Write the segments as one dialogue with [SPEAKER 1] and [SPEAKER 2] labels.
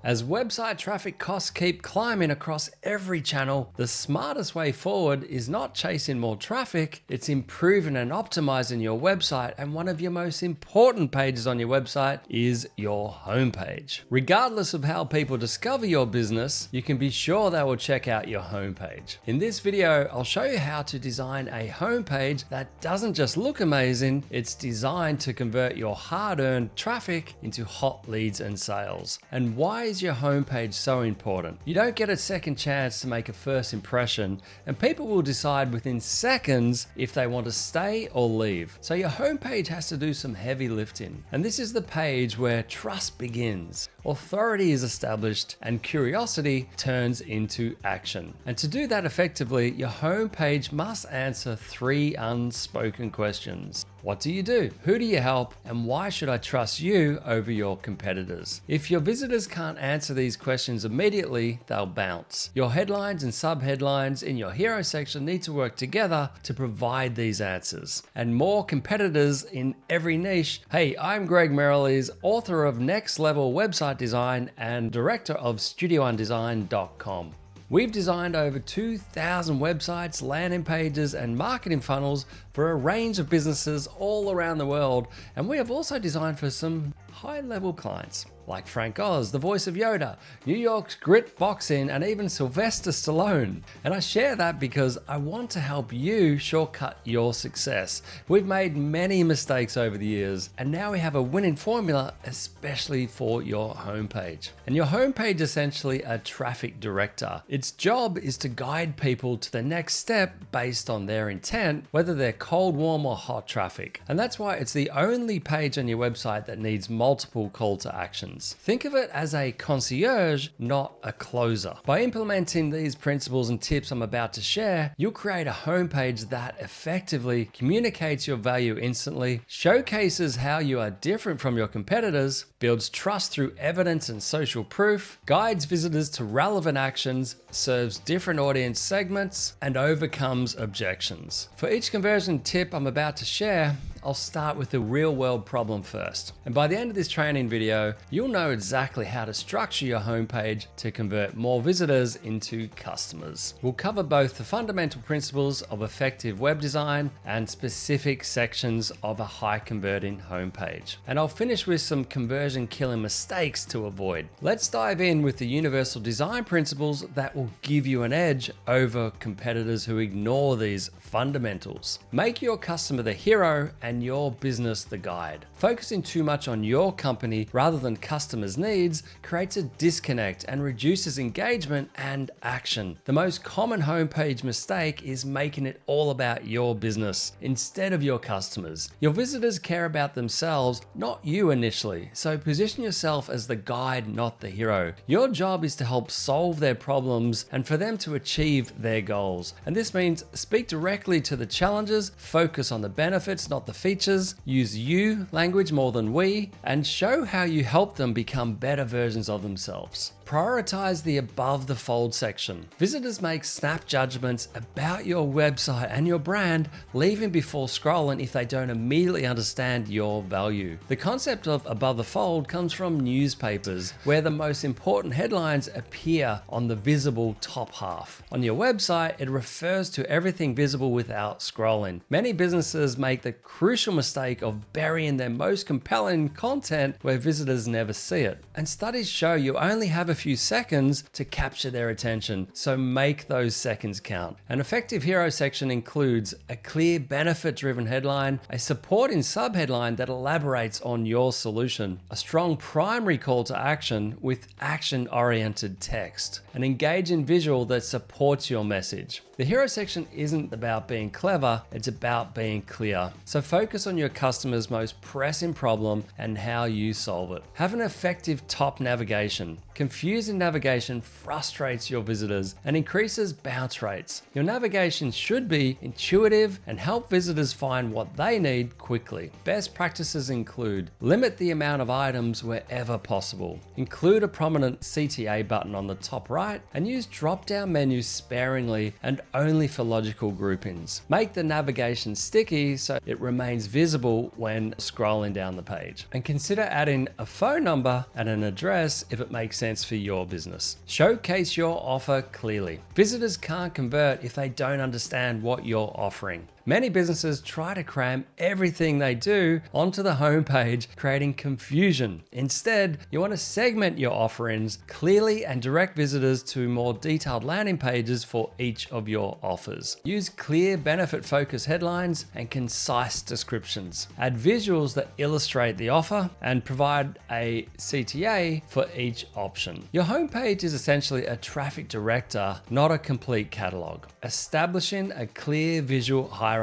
[SPEAKER 1] As website traffic costs keep climbing across every channel, the smartest way forward is not chasing more traffic, it's improving and optimizing your website, and one of your most important pages on your website is your homepage. Regardless of how people discover your business, you can be sure they will check out your homepage. In this video, I'll show you how to design a homepage that doesn't just look amazing, it's designed to convert your hard-earned traffic into hot leads and sales. And why is your homepage so important? You don't get a second chance to make a first impression, and people will decide within seconds if they want to stay or leave. So your homepage has to do some heavy lifting. And this is the page where trust begins, authority is established, and curiosity turns into action. And to do that effectively, your homepage must answer 3 unspoken questions. What do you do? Who do you help? And why should I trust you over your competitors? If your visitors can't answer these questions immediately, they'll bounce. Your headlines and subheadlines in your hero section need to work together to provide these answers. And more competitors in every niche. Hey, I'm Greg Merrilees, author of Next Level Website Design and director of StudioOnDesign.com. We've designed over 2,000 websites, landing pages, and marketing funnels for a range of businesses all around the world. And we have also designed for some high-level clients like Frank Oz, the voice of Yoda, New York's Grit Boxing, and even Sylvester Stallone. And I share that because I want to help you shortcut your success. We've made many mistakes over the years, and now we have a winning formula, especially for your homepage. And your homepage is essentially a traffic director. Its job is to guide people to the next step based on their intent, whether they're cold, warm, or hot traffic. And that's why it's the only page on your website that needs multiple call to actions. Think of it as a concierge, not a closer. By implementing these principles and tips I'm about to share, you'll create a homepage that effectively communicates your value instantly, showcases how you are different from your competitors, builds trust through evidence and social proof, guides visitors to relevant actions, serves different audience segments, and overcomes objections. For each conversion tip I'm about to share, I'll start with the real-world problem first. And by the end of this training video, you'll know exactly how to structure your homepage to convert more visitors into customers. We'll cover both the fundamental principles of effective web design and specific sections of a high-converting homepage. And I'll finish with some conversion-killing mistakes to avoid. Let's dive in with the universal design principles that will give you an edge over competitors who ignore these fundamentals. Make your customer the hero and your business the guide. Focusing too much on your company rather than customers' needs creates a disconnect and reduces engagement and action. The most common homepage mistake is making it all about your business instead of your customers. Your visitors care about themselves, not you initially, so position yourself as the guide, not the hero. Your job is to help solve their problems and for them to achieve their goals. And this means speak directly to the challenges, focus on the benefits, not the features, use you language more than we, and show how you help them become better versions of themselves. Prioritize the above the fold section. Visitors make snap judgments about your website and your brand, leaving before scrolling if they don't immediately understand your value. The concept of above the fold comes from newspapers, where the most important headlines appear on the visible top half. On your website, it refers to everything visible without scrolling. Many businesses make the crucial mistake of burying their most compelling content where visitors never see it. And studies show you only have a few seconds to capture their attention, so make those seconds count. An effective hero section includes a clear benefit-driven headline, a supporting subheadline that elaborates on your solution, a strong primary call to action with action-oriented text, an engaging visual that supports your message. The hero section isn't about being clever, it's about being clear. So focus on your customer's most pressing problem and how you solve it. Have an effective top navigation. Confusing navigation frustrates your visitors and increases bounce rates. Your navigation should be intuitive and help visitors find what they need quickly. Best practices include limit the amount of items wherever possible. Include a prominent CTA button on the top right and use drop-down menus sparingly and only for logical groupings. Make the navigation sticky so it remains visible when scrolling down the page. And consider adding a phone number and an address if it makes sense for your business. Showcase your offer clearly. Visitors can't convert if they don't understand what you're offering. Many businesses try to cram everything they do onto the homepage, creating confusion. Instead, you want to segment your offerings clearly and direct visitors to more detailed landing pages for each of your offers. Use clear benefit-focused headlines and concise descriptions. Add visuals that illustrate the offer and provide a CTA for each option. Your homepage is essentially a traffic director, not a complete catalog. Establishing a clear visual hierarchy.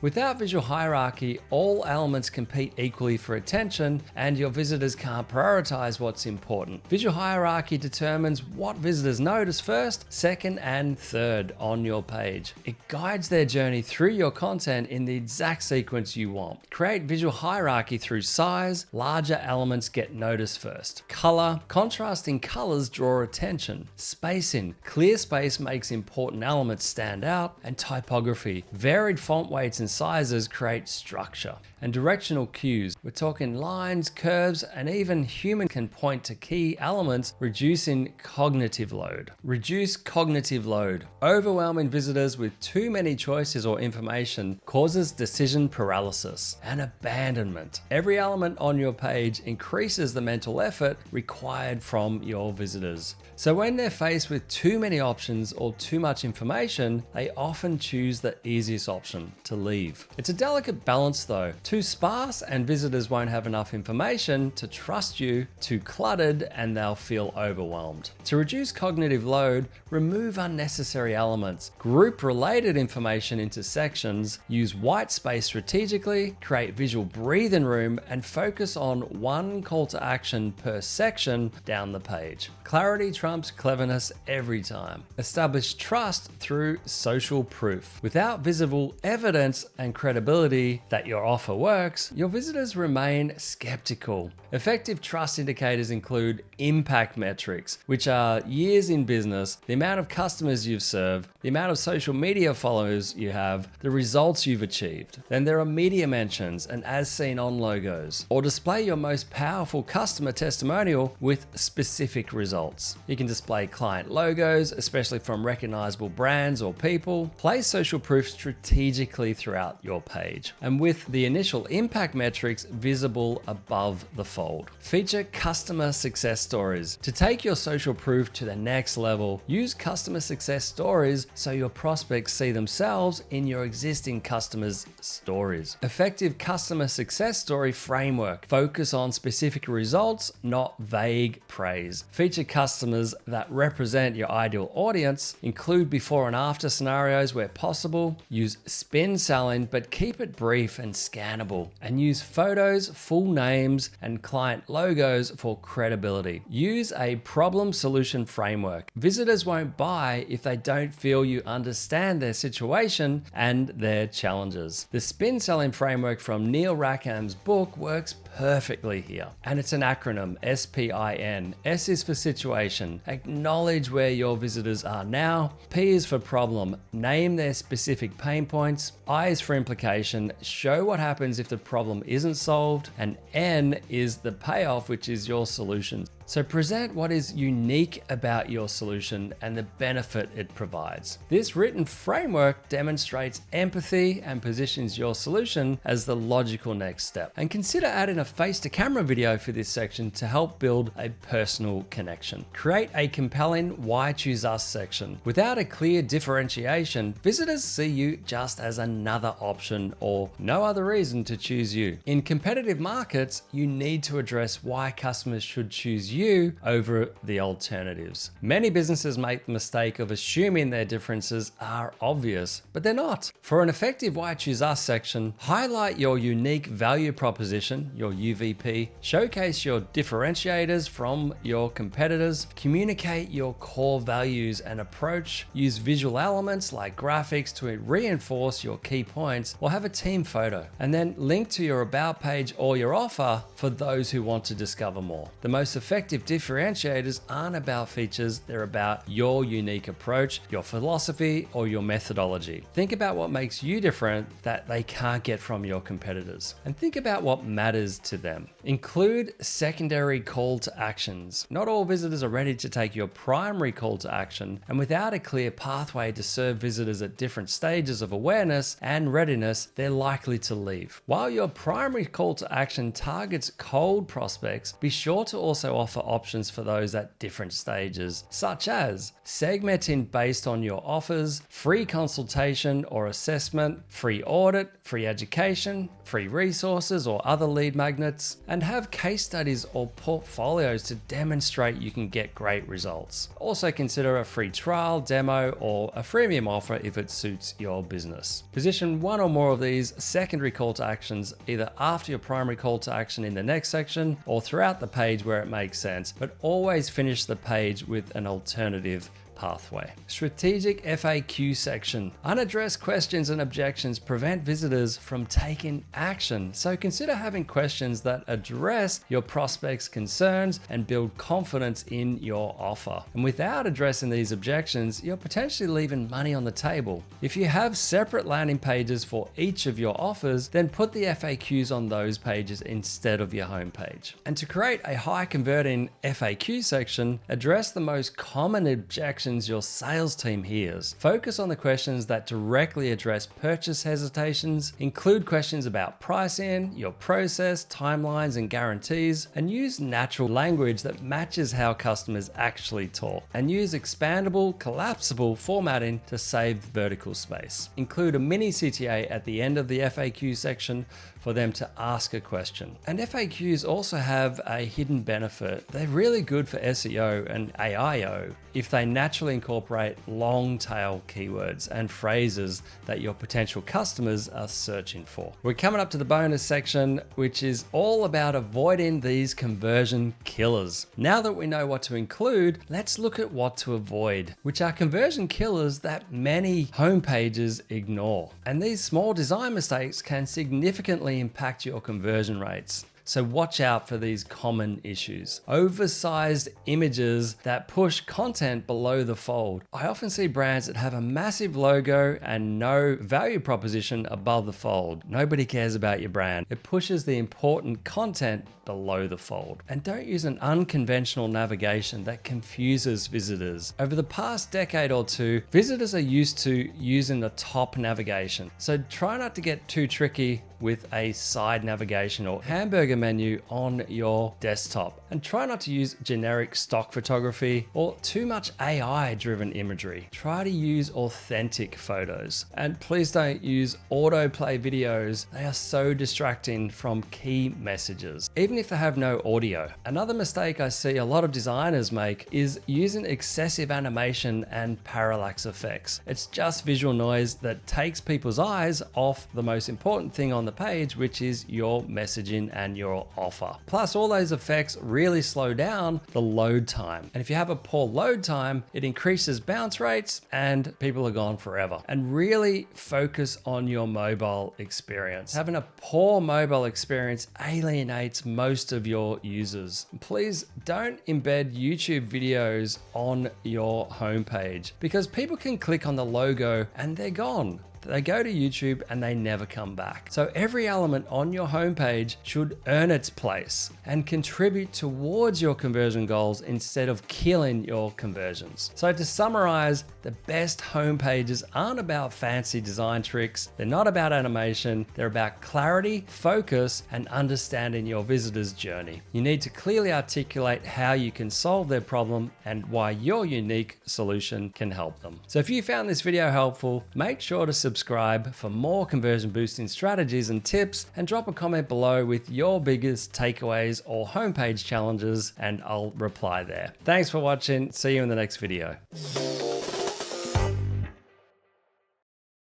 [SPEAKER 1] Without visual hierarchy, all elements compete equally for attention and your visitors can't prioritize what's important. Visual hierarchy determines what visitors notice first, second, and third on your page. It guides their journey through your content in the exact sequence you want. Create visual hierarchy through size. Larger elements get noticed first. Color. Contrasting colors draw attention. Spacing. Clear space makes important elements stand out. And typography. Varied font weights and sizes create structure. And directional cues. We're talking lines, curves, and even human can point to key elements, reducing cognitive load. Reduce cognitive load. Overwhelming visitors with too many choices or information causes decision paralysis and abandonment. Every element on your page increases the mental effort required from your visitors. So when they're faced with too many options or too much information, they often choose the easiest option, to leave. It's a delicate balance though. Too sparse and visitors won't have enough information to trust you. Too cluttered and they'll feel overwhelmed. To reduce cognitive load, remove unnecessary elements. Group related information into sections. Use white space strategically. Create visual breathing room and focus on one call to action per section down the page. Clarity trumps cleverness every time. Establish trust through social proof. Without visible evidence and credibility that your offer works, your visitors remain skeptical. Effective trust indicators include impact metrics, which are years in business, the amount of customers you've served, the amount of social media followers you have, the results you've achieved. Then there are media mentions and as seen on logos, or display your most powerful customer testimonial with specific results. You can display client logos, especially from recognizable brands or people. Place social proof strategically throughout your page, and with the initial impact metrics visible above the fold. Feature customer success stories. To take your social proof to the next level, use customer success stories so your prospects see themselves in your existing customers' stories. Effective customer success story framework. Focus on specific results, not vague praise. Feature customers that represent your ideal audience. Include before and after scenarios where possible. Use spin selling, but keep it brief and scannable. And use photos, full names, and client logos for credibility. Use a problem solution framework. Visitors won't buy if they don't feel you understand their situation and their challenges. The spin selling framework from Neil Rackham's book works perfectly here. And it's an acronym, SPIN. S is for situation. Acknowledge where your visitors are now. P is for problem. Name their specific pain points. I is for implication. Show what happens if the problem isn't solved. And N is the payoff, which is your solution. So present what is unique about your solution and the benefit it provides. This written framework demonstrates empathy and positions your solution as the logical next step. And consider adding a face-to-camera video for this section to help build a personal connection. Create a compelling Why Choose Us section. Without a clear differentiation, visitors see you just as another option or no other reason to choose you. In competitive markets, you need to address why customers should choose you over the alternatives. Many businesses make the mistake of assuming their differences are obvious, but they're not. For an effective Why Choose Us section, highlight your unique value proposition, your UVP, showcase your differentiators from your competitors, communicate your core values and approach, use visual elements like graphics to reinforce your key points, or have a team photo, and then link to your about page or your offer for those who want to discover more. The most effective effective differentiators aren't about features, they're about your unique approach, your philosophy, or your methodology. Think about what makes you different that they can't get from your competitors, and think about what matters to them. Include secondary call to actions. Not all visitors are ready to take your primary call to action, and without a clear pathway to serve visitors at different stages of awareness and readiness, they're likely to leave. While your primary call to action targets cold prospects, be sure to also offer options for those at different stages, such as segmenting based on your offers, free consultation or assessment, free audit, free education, free resources or other lead magnets, and have case studies or portfolios to demonstrate you can get great results. Also consider a free trial, demo, or a freemium offer if it suits your business. Position one or more of these secondary call to actions either after your primary call to action in the next section or throughout the page where it makes sense, but always finish the page with an alternative pathway. Strategic FAQ section. Unaddressed questions and objections prevent visitors from taking action. So consider having questions that address your prospects' concerns and build confidence in your offer. And without addressing these objections, you're potentially leaving money on the table. If you have separate landing pages for each of your offers, then put the FAQs on those pages instead of your homepage. And to create a high converting FAQ section, address the most common objections your sales team hears. Focus on the questions that directly address purchase hesitations, include questions about pricing, your process, timelines, and guarantees, and use natural language that matches how customers actually talk. And use expandable, collapsible formatting to save vertical space. Include a mini CTA at the end of the FAQ section for them to ask a question. And FAQs also have a hidden benefit. They're really good for SEO and AIO if they naturally incorporate long tail keywords and phrases that your potential customers are searching for. We're coming up to the bonus section, which is all about avoiding these conversion killers. Now that we know what to include, let's look at what to avoid, which are conversion killers that many homepages ignore. And these small design mistakes can significantly impact your conversion rates. So watch out for these common issues. Oversized images that push content below the fold. I often see brands that have a massive logo and no value proposition above the fold. Nobody cares about your brand. It pushes the important content below the fold. And don't use an unconventional navigation that confuses visitors. Over the past decade or two, visitors are used to using the top navigation. So try not to get too tricky with a side navigation or hamburger menu on your desktop. And try not to use generic stock photography or too much AI-driven imagery. Try to use authentic photos. And please don't use autoplay videos. They are so distracting from key messages, even if they have no audio. Another mistake I see a lot of designers make is using excessive animation and parallax effects. It's just visual noise that takes people's eyes off the most important thing on the page, which is your messaging and your offer. Plus, all those effects really slow down the load time. And if you have a poor load time, it increases bounce rates and people are gone forever. And really focus on your mobile experience. Having a poor mobile experience alienates most of your users. Please don't embed YouTube videos on your homepage because people can click on the logo and they're gone. They go to YouTube and they never come back. So every element on your homepage should earn its place and contribute towards your conversion goals instead of killing your conversions. So to summarize, the best homepages aren't about fancy design tricks. They're not about animation. They're about clarity, focus, and understanding your visitor's journey. You need to clearly articulate how you can solve their problem and why your unique solution can help them. So if you found this video helpful, make sure to subscribe for more conversion boosting strategies and tips, and drop a comment below with your biggest takeaways or homepage challenges and I'll reply there. Thanks for watching. See you in the next video.